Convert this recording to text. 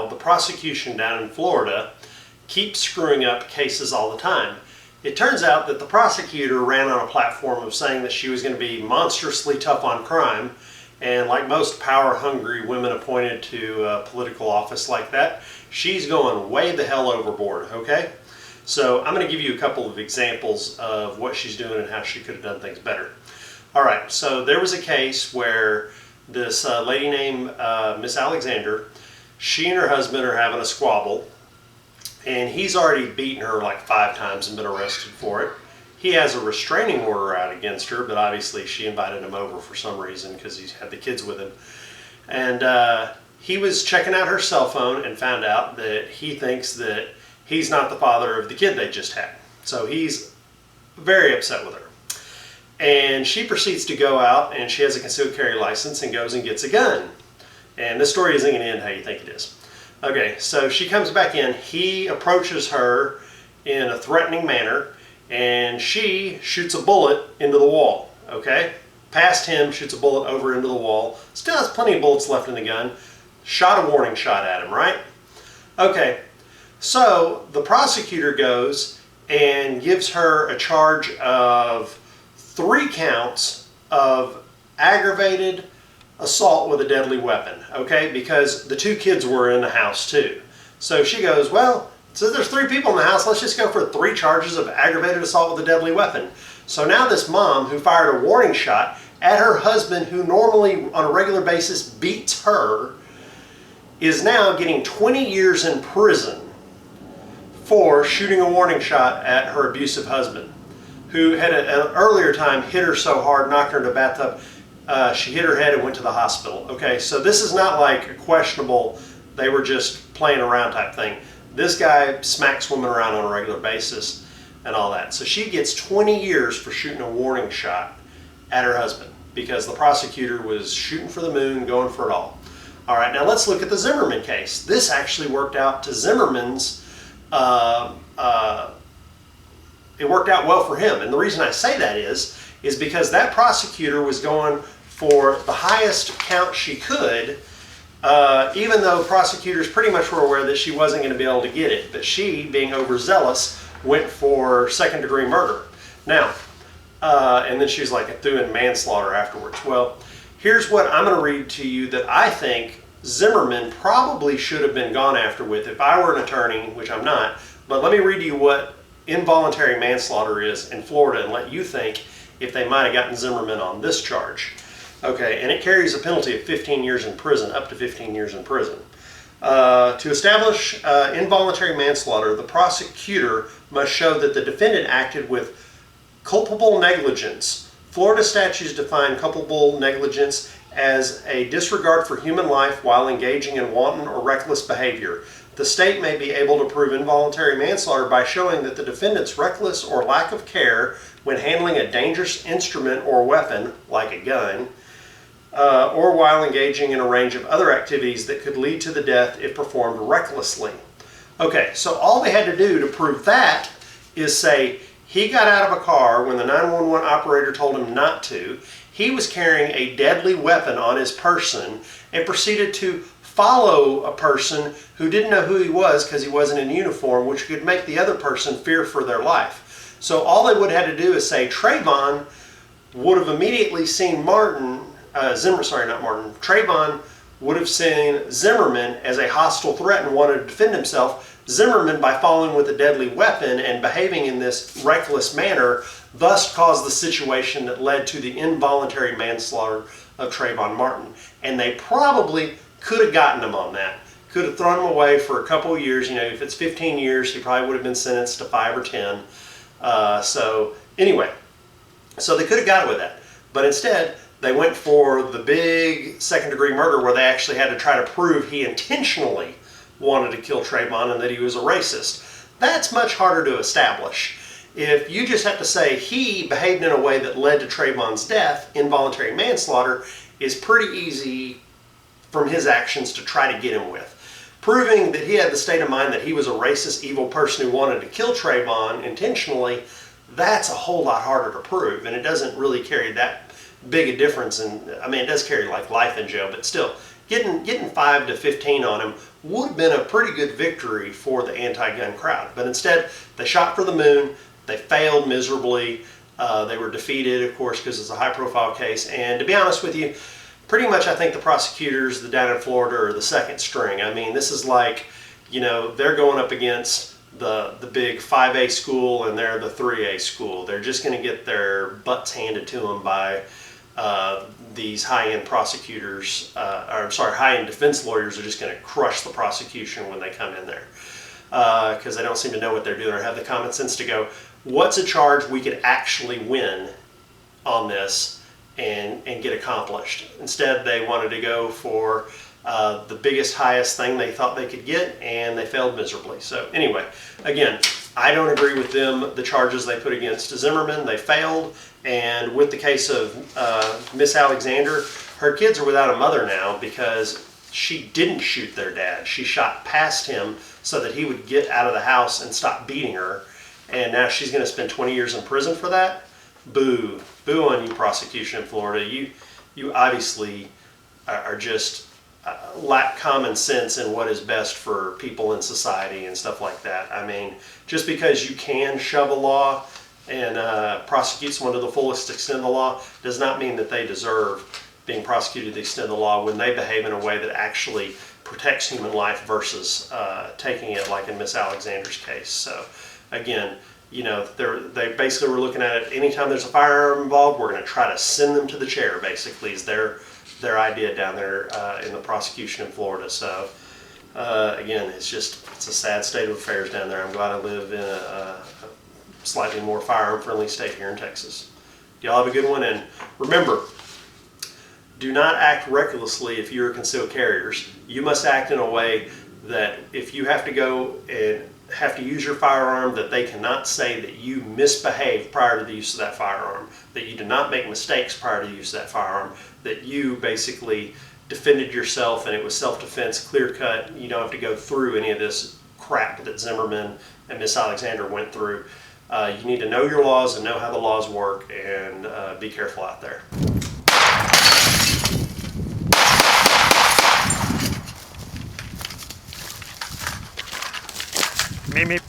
somehow the prosecution down in Florida keeps screwing up cases all the time. It turns out that the prosecutor ran on a platform of saying that she was going to be monstrously tough on crime, and like most power-hungry women appointed to a political office like that, she's going way the hell overboard, okay? So I'm going to give you a couple of examples of what she's doing and how she could have done things better. All right, so there was a case where this lady named Miss Alexander, she and her husband are having a squabble, and he's already beaten her like 5 times and been arrested for it. He has a restraining order out against her, but obviously she invited him over for some reason because he had the kids with him. And he was checking out her cell phone and found out that he thinks that he's not the father of the kid they just had. So he's very upset with her. And she proceeds to go out, and she has a concealed carry license and goes and gets a gun. And this story isn't going to end how you think it is. Okay, so she comes back in. He approaches her in a threatening manner, and she shoots a bullet into the wall. Okay, past him, shoots a bullet over into the wall. Still has plenty of bullets left in the gun. Shot a warning shot at him, right? Okay, so the prosecutor goes and gives her a charge of 3 counts of aggravated assault with a deadly weapon, okay, because the 2 kids were in the house too. So she goes, well, since there's 3 people in the house, let's just go for 3 charges of aggravated assault with a deadly weapon. So now this mom who fired a warning shot at her husband, who normally on a regular basis beats her, is now getting 20 years in prison for shooting a warning shot at her abusive husband, who had at an earlier time hit her so hard, knocked her into a bathtub, she hit her head and went to the hospital. Okay, so this is not like a questionable, they were just playing around type thing. This guy smacks women around on a regular basis and all that. So she gets 20 years for shooting a warning shot at her husband because the prosecutor was shooting for the moon, going for it all. All right, now let's look at the Zimmerman case. This actually worked out to Zimmerman's, it worked out well for him. And the reason I say that is because that prosecutor was going for the highest count she could, even though prosecutors pretty much were aware that she wasn't going to be able to get it. But she, being overzealous, went for second-degree murder. Now, and then she's like threw in manslaughter afterwards. Well, here's what I'm going to read to you that I think Zimmerman probably should have been gone after with if I were an attorney, which I'm not. But let me read to you what involuntary manslaughter is in Florida and let you think if they might have gotten Zimmerman on this charge. Okay, and it carries a penalty of 15 years in prison, up to 15 years in prison. To establish involuntary manslaughter, the prosecutor must show that the defendant acted with culpable negligence. Florida statutes define culpable negligence as a disregard for human life while engaging in wanton or reckless behavior. The state may be able to prove involuntary manslaughter by showing that the defendant's reckless or lack of care when handling a dangerous instrument or weapon, like a gun, or while engaging in a range of other activities that could lead to the death if performed recklessly. Okay, so all they had to do to prove that is say he got out of a car when the 911 operator told him not to, he was carrying a deadly weapon on his person, and proceeded to follow a person who didn't know who he was because he wasn't in uniform, which could make the other person fear for their life. So all they would have had to do is say Trayvon would have immediately seen Trayvon would have seen Zimmerman as a hostile threat and wanted to defend himself. Zimmerman, by following with a deadly weapon and behaving in this reckless manner, thus caused the situation that led to the involuntary manslaughter of Trayvon Martin. And they probably could have gotten him on that. Could have thrown him away for a couple of years. You know, if it's 15 years, he probably would have been sentenced to 5 or 10. So anyway, so they could have got it with that. But instead, they went for the big second-degree murder where they actually had to try to prove he intentionally wanted to kill Trayvon and that he was a racist. That's much harder to establish. If you just have to say he behaved in a way that led to Trayvon's death, involuntary manslaughter is pretty easy from his actions to try to get him with. Proving that he had the state of mind that he was a racist, evil person who wanted to kill Trayvon intentionally, that's a whole lot harder to prove, and it doesn't really carry that big a difference. I mean, it does carry like life in jail, but still, getting 5 to 15 on him would have been a pretty good victory for the anti-gun crowd. But instead, they shot for the moon. They failed miserably. They were defeated, of course, because it's a high-profile case. And to be honest with you, pretty much I think the prosecutors down in Florida are the second string. I mean, this is like, they're going up against the big 5A school and they're the 3A school. They're just going to get their butts handed to them by these high-end prosecutors, high-end defense lawyers are just going to crush the prosecution when they come in there because they don't seem to know what they're doing or have the common sense to go, what's a charge we could actually win on this and get accomplished. Instead, they wanted to go for the biggest, highest thing they thought they could get, and they failed miserably. So anyway, again, I don't agree with them, the charges they put against Zimmerman. They failed. And with the case of Miss Alexander, her kids are without a mother now because she didn't shoot their dad. She shot past him so that he would get out of the house and stop beating her. And now she's going to spend 20 years in prison for that? Boo. Boo on you, prosecution in Florida. You obviously are just lack common sense in what is best for people in society and stuff like that. I mean, just because you can shove a law and prosecute someone to the fullest extent of the law does not mean that they deserve being prosecuted to the extent of the law when they behave in a way that actually protects human life versus taking it like in Miss Alexander's case. So again, they basically were looking at it, anytime there's a firearm involved, we're going to try to send them to the chair, basically, is their idea down there in the prosecution in Florida. So again, it's a sad state of affairs down there. I'm glad I live in a slightly more firearm-friendly state here in Texas. Y'all have a good one, and remember, do not act recklessly if you're concealed carriers. You must act in a way that if you have to go and have to use your firearm, that they cannot say that you misbehaved prior to the use of that firearm, that you did not make mistakes prior to the use of that firearm, that you basically defended yourself and it was self-defense, clear-cut. You don't have to go through any of this crap that Zimmerman and Miss Alexander went through. You need to know your laws and know how the laws work, and be careful out there. Meep, meep.